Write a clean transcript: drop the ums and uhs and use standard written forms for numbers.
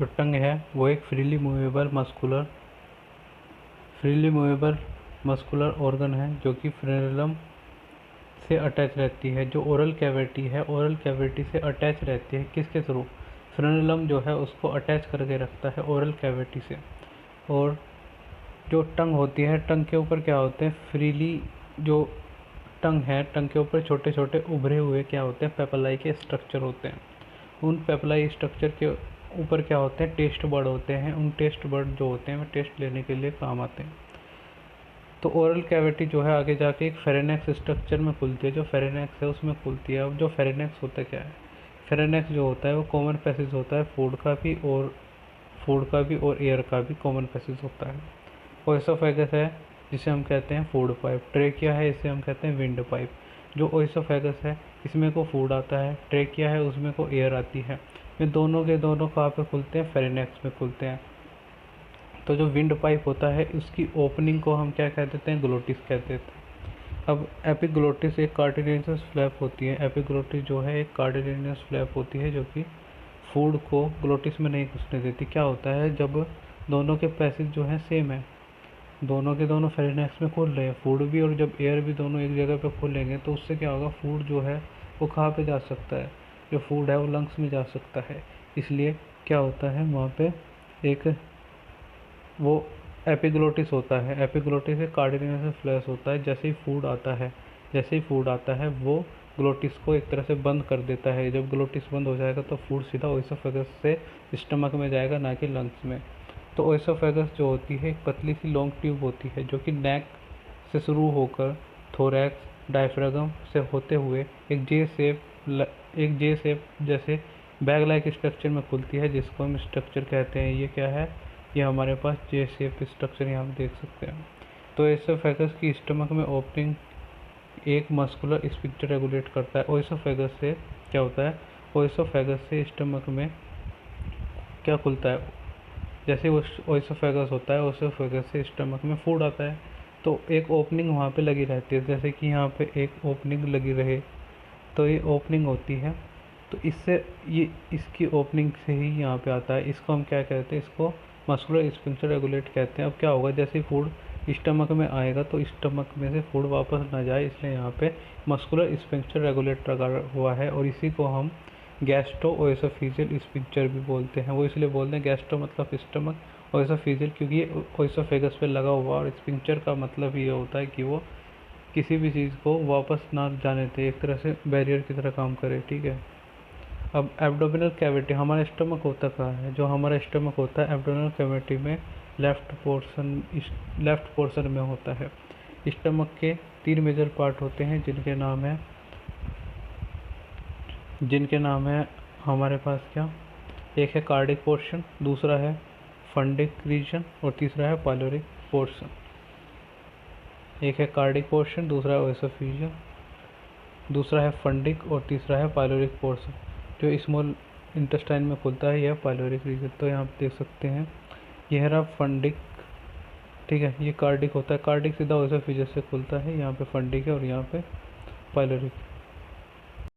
जो टंग है वो एक फ्रीली मूवेबल मस्कुलर ऑर्गन है जो कि फ्रेनेलम से अटैच रहती है। जो ओरल कैविटी है, ओरल कैविटी से अटैच रहती है किसके थ्रू? फ्रेनेलम जो है उसको अटैच करके रखता है ओरल कैविटी से। और जो टंग होती है, टंग के ऊपर क्या होते हैं? फ्रीली जो टंग है, टंग के ऊपर छोटे छोटे उभरे हुए क्या होते हैं? पेपलाई के स्ट्रक्चर होते हैं। उन पेपलाई स्ट्रक्चर के ऊपर क्या होते हैं? टेस्ट बर्ड होते हैं। उन टेस्ट बर्ड जो होते हैं वो टेस्ट लेने के लिए काम आते हैं। तो ओरल कैविटी जो है आगे जाके एक फेरेनेक्स स्ट्रक्चर में खुलती है। जो फेरेनेक्स है उसमें खुलती है। अब जो फेरेनेक्स होता क्या है? फेरेनेक्स जो होता है वो कॉमन पैसेज होता है फूड का भी और एयर का भी कॉमन पैसेज होता है। ओएसोफेगस है जिसे हम कहते हैं फूड पाइप। ट्रेकिया है इसे हम कहते हैं विंड पाइप। जो ओएसोफेगस है इसमें को फूड आता है, ट्रेकिया है उसमें को एयर आती है। ये दोनों के दोनों कहाँ पे खुलते हैं? फेरेनेक्स में खुलते हैं। तो जो विंड पाइप होता है उसकी ओपनिंग को हम क्या कह देते हैं? ग्लोटिस कह देते हैं। अब एपिग्लोटिस एक कार्टिलेजिनस फ्लैप होती है। एपिग्लोटिस जो है एक कार्टिलेजिनस फ्लैप होती है जो कि फूड को ग्लोटिस में नहीं घुसने देती। क्या होता है जब दोनों के पैसेज जो है सेम है, दोनों के दोनों फेरेनेक्स में खुल रहे हैं, फूड भी और जब एयर भी, दोनों एक जगह पे खुलेंगे तो उससे क्या होगा? फूड जो है वो कहाँ पे जा सकता है? जो फूड है वो लंग्स में जा सकता है। इसलिए क्या होता है वहाँ पे एक वो एपिग्लोटिस होता है। एपिग्लोटिस एक कार्डिनेशन फ्लैश होता है। जैसे ही फूड आता है वो ग्लोटिस को एक तरह से बंद कर देता है। जब ग्लोटिस बंद हो जाएगा तो फूड सीधा ओएसोफेगस से स्टमक में जाएगा, ना कि लंग्स में। तो ओएसोफेगस जो होती है एक पतली सी लॉन्ग ट्यूब होती है जो कि नेक से शुरू होकर थोरैक्स डायफ्रागम से होते हुए एक जे शेप जैसे बैग लाइक स्ट्रक्चर में खुलती है, जिसको हम स्ट्रक्चर कहते हैं। ये क्या है? ये हमारे पास जे शेप स्ट्रक्चर यहाँ पे देख सकते हैं। तो ओएसोफेगस की स्टमक में ओपनिंग एक मस्कुलर स्फिंक्टर रेगुलेट करता है। ओएसोफेगस से क्या होता है? ओएसोफेगस से स्टमक में क्या खुलता है? जैसे वो ओएसोफेगस होता है, ओएसोफेगस से स्टमक में फूड आता है तो एक ओपनिंग वहाँ पे लगी रहती है। जैसे कि यहाँ पे एक ओपनिंग लगी रहे तो ये ओपनिंग होती है। तो इसकी ओपनिंग से ही यहाँ पे आता है। इसको हम क्या कहते हैं? इसको मस्कुलर स्फिंक्टर रेगुलेट कहते हैं। अब क्या होगा? जैसे फूड स्टमक में आएगा तो स्टमक में से फूड वापस ना जाए, इसलिए यहाँ पे मस्कुलर स्फिंक्टर रेगुलेट लगा हुआ है। और इसी को हम गैस्ट्रो ओएसोफेजियल स्फिंक्टर भी बोलते हैं। वो इसलिए बोलते हैं गैस्ट्रो मतलब स्टमक, ओएसोफेजियल क्योंकि ये ओएसोफेगस पे लगा हुआ, और स्फिंक्टर का मतलब ये होता है कि वो किसी भी चीज़ को वापस ना जाने दे, एक तरह से बैरियर की तरह काम करे। ठीक है। अब एब्डोमिनल कैविटी, हमारा स्टमक होता कहाँ है? जो हमारा स्टमक होता है एब्डोमिनल कैविटी में लेफ्ट पोर्शन में होता है। स्टमक के 3 मेजर पार्ट होते हैं जिनके नाम है हमारे पास क्या? एक है कार्डिक पोर्शन, दूसरा है फंडिक रीजन और तीसरा है पाइलोरिक पोर्शन। एक है कार्डिक पोर्शन, दूसरा है ओएसोफेजियल, दूसरा है फंडिक और तीसरा है पाइलोरिक पोर्शन। जो स्मॉल इंटेस्टाइन में खुलता है यह पाइलोरिक रीजन। तो यहाँ आप देख सकते हैं यह रहा फंडिक। ठीक है, ये कार्डिक होता है। कार्डिक सीधा ओएसोफेजियल से खुलता है, यहाँ पे फंडिक है और यहाँ पे पाइलोरिक।